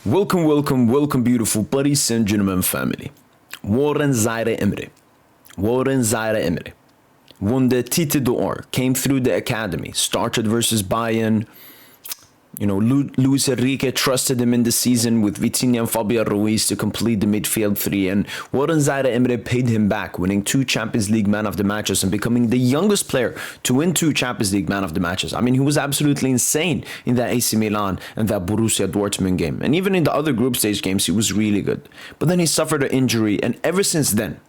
Welcome, beautiful buddies and gentlemen family. Warren Zaire Emery. Warren Zaire Emery. Won the Titel d'Or, came through the academy, started versus Bayern. Luis Enrique trusted him in the season with Vitinha and Fabian Ruiz to complete the midfield three, and Warren Zaire Emery paid him back, winning 2 Champions League Man of the Matches and becoming the youngest player to win 2 Champions League Man of the Matches. I mean, he was absolutely insane in that AC Milan and that Borussia Dortmund game, and even in the other group stage games, he was really good. But then he suffered an injury, and ever since then,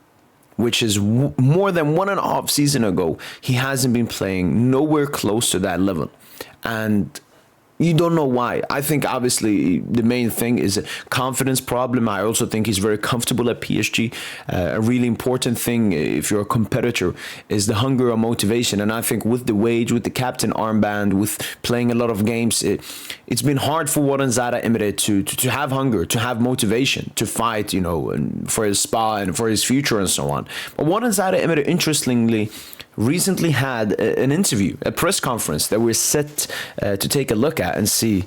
which is more than 1.5 seasons ago, he hasn't been playing nowhere close to that level. And you don't know why. I think obviously the main thing is a confidence problem. I also think he's very comfortable at PSG. A really important thing if you're a competitor is the hunger or motivation. And I think with the wage, with the captain armband, with playing a lot of games, it's been hard for Warren Zaire Emery to have hunger, to have motivation, to fight, and for his spot and for his future and so on. But Warren Zaire Emery, interestingly, recently had an interview, a press conference that we're set to take a look at and see,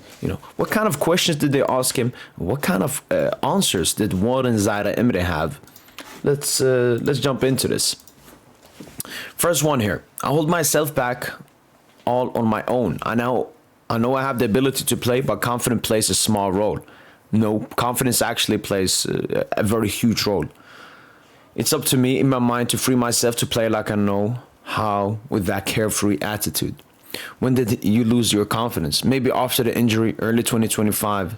what kind of questions did they ask him? What kind of answers did Warren Zaire Emery have? Let's jump into this. First one here. I hold myself back all on my own. I know I have the ability to play, but confidence plays a small role. No, confidence actually plays a very huge role. It's up to me in my mind to free myself to play like I know how, with that carefree attitude. When did you lose your confidence? Maybe after the injury, early 2025.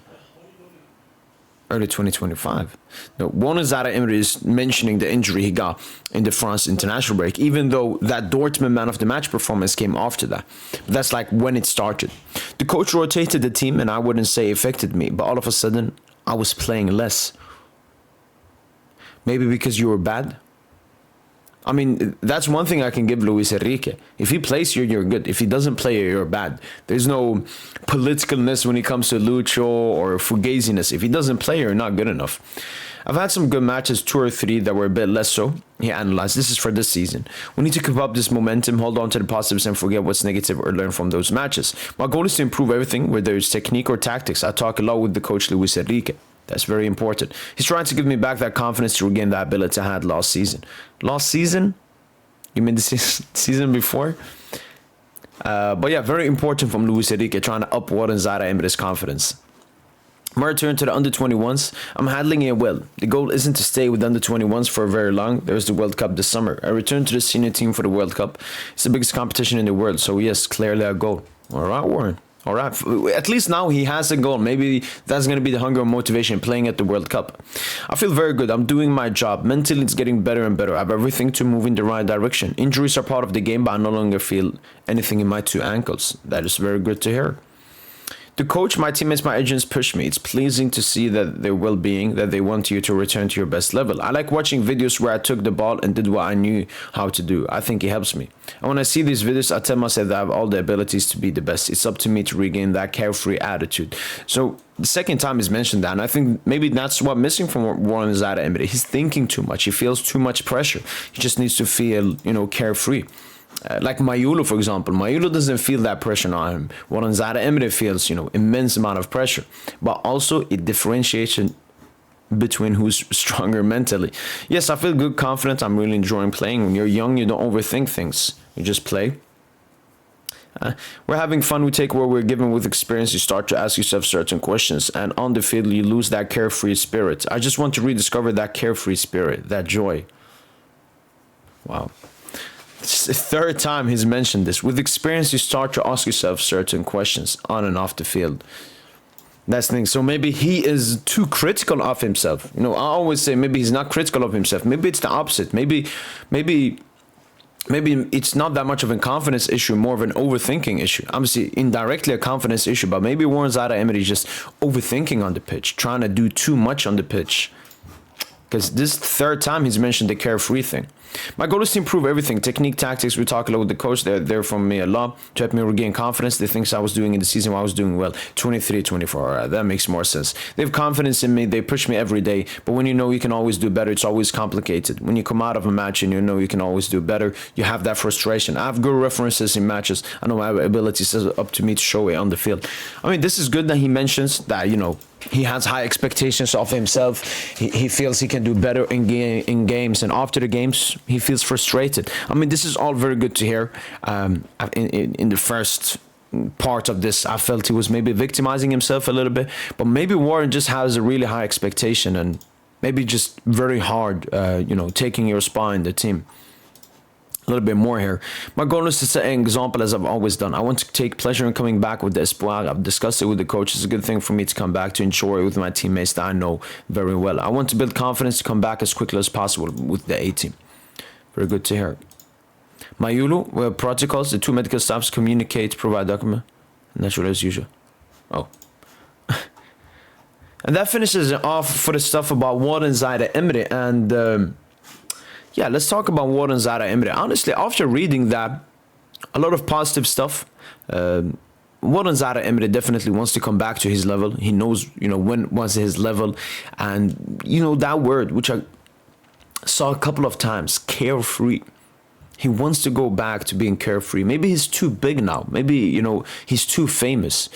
No, Warren Zaire Emery is mentioning the injury he got in the France international break, even though that Dortmund Man of the Match performance came after that. But that's like when it started. The coach rotated the team, and I wouldn't say affected me, but all of a sudden, I was playing less. Maybe because you were bad? I mean, that's one thing I can give Luis Enrique. If he plays you, you're good. If he doesn't play you, you're bad. There's no politicalness when it comes to Lucho or fugaziness. If he doesn't play, you're not good enough. I've had some good matches, 2 or 3 that were a bit less so. He analyzed, this is for this season. We need to keep up this momentum, hold on to the positives and forget what's negative or learn from those matches. My goal is to improve everything, whether it's technique or tactics. I talk a lot with the coach Luis Enrique. That's very important. He's trying to give me back that confidence to regain that ability I had last season. Last season? You mean the season before? But yeah, very important from Luis Enrique, trying to up Warren Zaire Emery's confidence. My return to the under-21s, I'm handling it well. The goal isn't to stay with under-21s for very long. There's the World Cup this summer. I return to the senior team for the World Cup. It's the biggest competition in the world, so yes, clearly a goal. All right, Warren. All right, at least now he has a goal. Maybe that's going to be the hunger and motivation playing at the World Cup. I feel very good. I'm doing my job. Mentally, it's getting better and better. I have everything to move in the right direction. Injuries are part of the game, but I no longer feel anything in my 2 ankles. That is very good to hear. The coach, my teammates, my agents push me. It's pleasing to see that their well-being, that they want you to return to your best level. I like watching videos where I took the ball and did what I knew how to do. I think it helps me. And when I see these videos, I tell myself that I have all the abilities to be the best. It's up to me to regain that carefree attitude. So the second time he's mentioned that, and I think maybe that's what's missing from Warren Zaire Emery. He's thinking too much. He feels too much pressure. He just needs to feel, carefree. Like Mayulo, for example. Mayulo doesn't feel that pressure on him. Warren Zaire Emery feels, immense amount of pressure. But also, it differentiates between who's stronger mentally. Yes, I feel good, confident. I'm really enjoying playing. When you're young, you don't overthink things. You just play. We're having fun. We take what we're given with experience. You start to ask yourself certain questions. And on the field, you lose that carefree spirit. I just want to rediscover that carefree spirit, that joy. Wow. It's the 3rd time he's mentioned this. With experience, you start to ask yourself certain questions on and off the field. That's the thing. So maybe he is too critical of himself. I always say maybe he's not critical of himself. Maybe it's the opposite. Maybe it's not that much of a confidence issue, more of an overthinking issue. Obviously, indirectly a confidence issue, but maybe Warren Zaire Emery is just overthinking on the pitch, trying to do too much on the pitch. Because this 3rd time he's mentioned the carefree thing. My goal is to improve everything. Technique, tactics, we talk a lot with the coach. They're there for me a lot to help me regain confidence. The things I was doing in the season while I was doing well. 23, 24, all right, that makes more sense. They have confidence in me. They push me every day. But when you know you can always do better, it's always complicated. When you come out of a match and you know you can always do better, you have that frustration. I have good references in matches. I know my abilities is up to me to show it on the field. I mean, this is good that he mentions that, you know, he has high expectations of himself. He feels he can do better in games, and after the games, he feels frustrated. I mean, this is all very good to hear. In the first part of this, I felt he was maybe victimizing himself a little bit, but maybe Warren just has a really high expectation and maybe just very hard, you know, taking your spot in the team. A little bit more here. My goal is to set an example as I've always done. I want to take pleasure in coming back with the espoir. I've discussed it with the coach. It's a good thing for me to come back to enjoy it with my teammates that I know very well. I want to build confidence to come back as quickly as possible with the A team. Very good to hear. Mayulu, protocols, the two medical staffs communicate, provide document. Natural as usual. Oh. And that finishes it off for the stuff about Warren Zaire Emery. And yeah, let's talk about Warren Zaire Emery. Honestly, after reading that, a lot of positive stuff. Warren Zaire Emery definitely wants to come back to his level. He knows, you know, when was his level. And, you know, that word, which I saw a couple of times, carefree. He wants to go back to being carefree. Maybe he's too big now. Maybe, you know, he's too famous.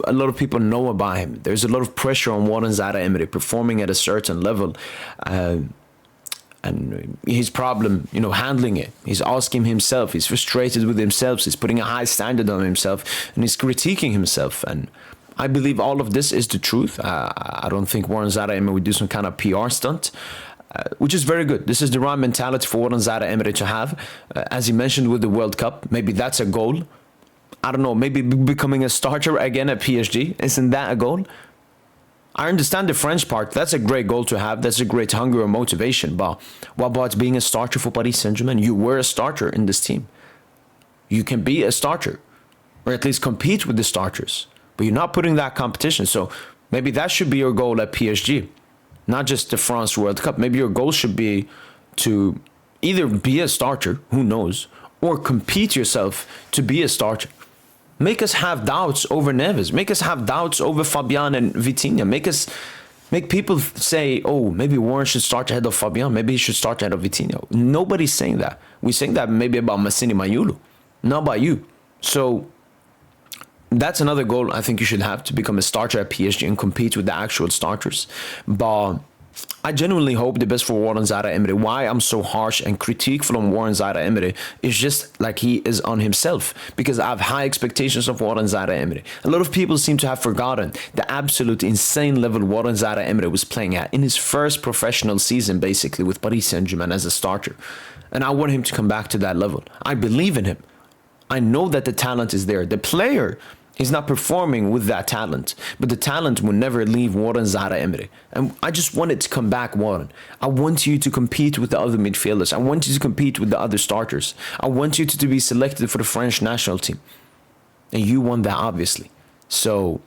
A lot of people know about him. There's a lot of pressure on Warren Zaire Emery performing at a certain level. And his problem, you know, handling it. He's asking himself. He's frustrated with himself. He's putting a high standard on himself. And he's critiquing himself. And I believe all of this is the truth. I don't think Warren Zaire Emery would do some kind of PR stunt. Which is very good. This is the right mentality for Warren Zaire Emery to have. As he mentioned with the World Cup, maybe that's a goal. I don't know, maybe becoming a starter again at PSG. Isn't that a goal? I understand the French part. That's a great goal to have. That's a great hunger or motivation. But what about being a starter for Paris Saint-Germain? You were a starter in this team. You can be a starter, or at least compete with the starters. But you're not putting that competition. So maybe that should be your goal at PSG. Not just the France World Cup. Maybe your goal should be to either be a starter, who knows, or compete yourself to be a starter. Make us have doubts over Neves. Make us have doubts over Fabian and Vitinha. Make people say, oh, maybe Warren should start ahead of Fabian. Maybe he should start ahead of Vitinha. Nobody's saying that. We're saying that maybe about Massini Mayulu, not about you. So that's another goal I think you should have, to become a starter at PSG and compete with the actual starters. But I genuinely hope the best for Warren Zaire Emery. Why I'm so harsh and critiqueful on Warren Zaire Emery is just like he is on himself, because I have high expectations of Warren Zaire Emery. A lot of people seem to have forgotten the absolute insane level Warren Zaire Emery was playing at in his first professional season, basically, with Paris Saint-Germain as a starter. And I want him to come back to that level. I believe in him. I know that the talent is there. The player is not performing with that talent, but the talent will never leave Warren Zaire Emery. And I just want it to come back, Warren. I want you to compete with the other midfielders. I want you to compete with the other starters. I want you to be selected for the French national team. And you won that, obviously. So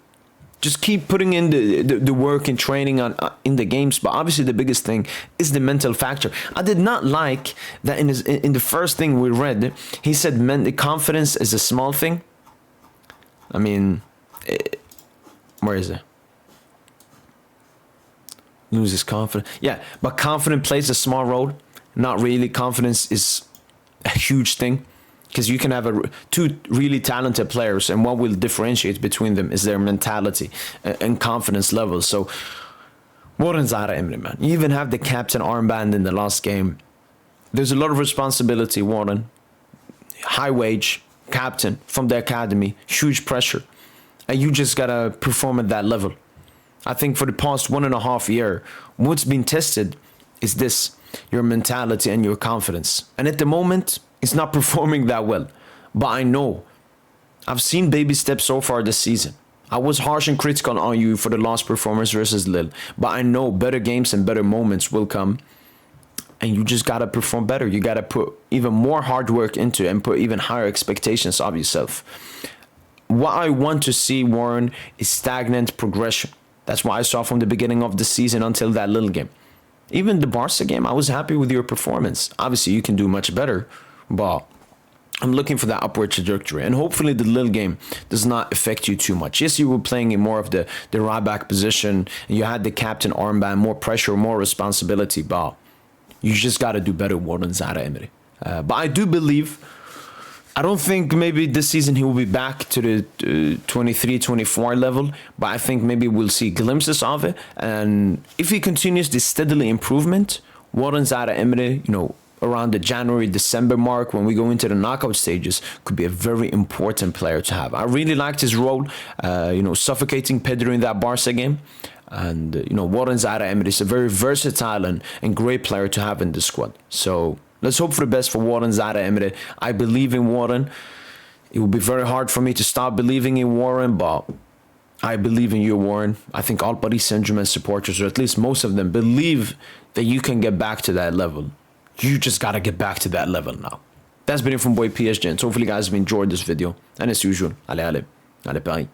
just keep putting in the work and training in the games. But obviously the biggest thing is the mental factor. I did not like that in the first thing we read, he said the confidence is a small thing. I mean, where is it? Loses confidence. Yeah, but confidence plays a small role. Not really. Confidence is a huge thing, because you can have two really talented players, and what will differentiate between them is their mentality and confidence level. So, Warren Zaire Emery, man. You even have the captain armband in the last game. There's a lot of responsibility, Warren. High wage. Captain from the academy, huge pressure, and you just gotta perform at that level. I think for the past 1.5 years, what's been tested is this: your mentality and your confidence. And at the moment, it's not performing that well. But I know, I've seen baby steps so far this season. I was harsh and critical on you for the last performance versus Lille, but I know better games and better moments will come. And you just got to perform better. You got to put even more hard work into it and put even higher expectations of yourself. What I want to see, Warren, is stagnant progression. That's what I saw from the beginning of the season until that little game. Even the Barca game, I was happy with your performance. Obviously, you can do much better, but I'm looking for that upward trajectory. And hopefully the Lille game does not affect you too much. Yes, you were playing in more of the right back position, and you had the captain armband, more pressure, more responsibility, but you just got to do better, Warren Zaire Emery. But I do believe, I don't think maybe this season he will be back to the 23-24 level, but I think maybe we'll see glimpses of it. And if he continues this steadily improvement, Warren Zaire Emery, around the January-December mark when we go into the knockout stages, could be a very important player to have. I really liked his role, suffocating Pedro in that Barca game. And, Warren Zaire Emery is a very versatile and great player to have in the squad. So let's hope for the best for Warren Zaire Emery. I believe in Warren. It will be very hard for me to stop believing in Warren, but I believe in you, Warren. I think all Paris Saint-Germain supporters, or at least most of them, believe that you can get back to that level. You just got to get back to that level now. That's been it from Boy PSG. Hopefully, you guys have enjoyed this video. And as usual, allez, Paris.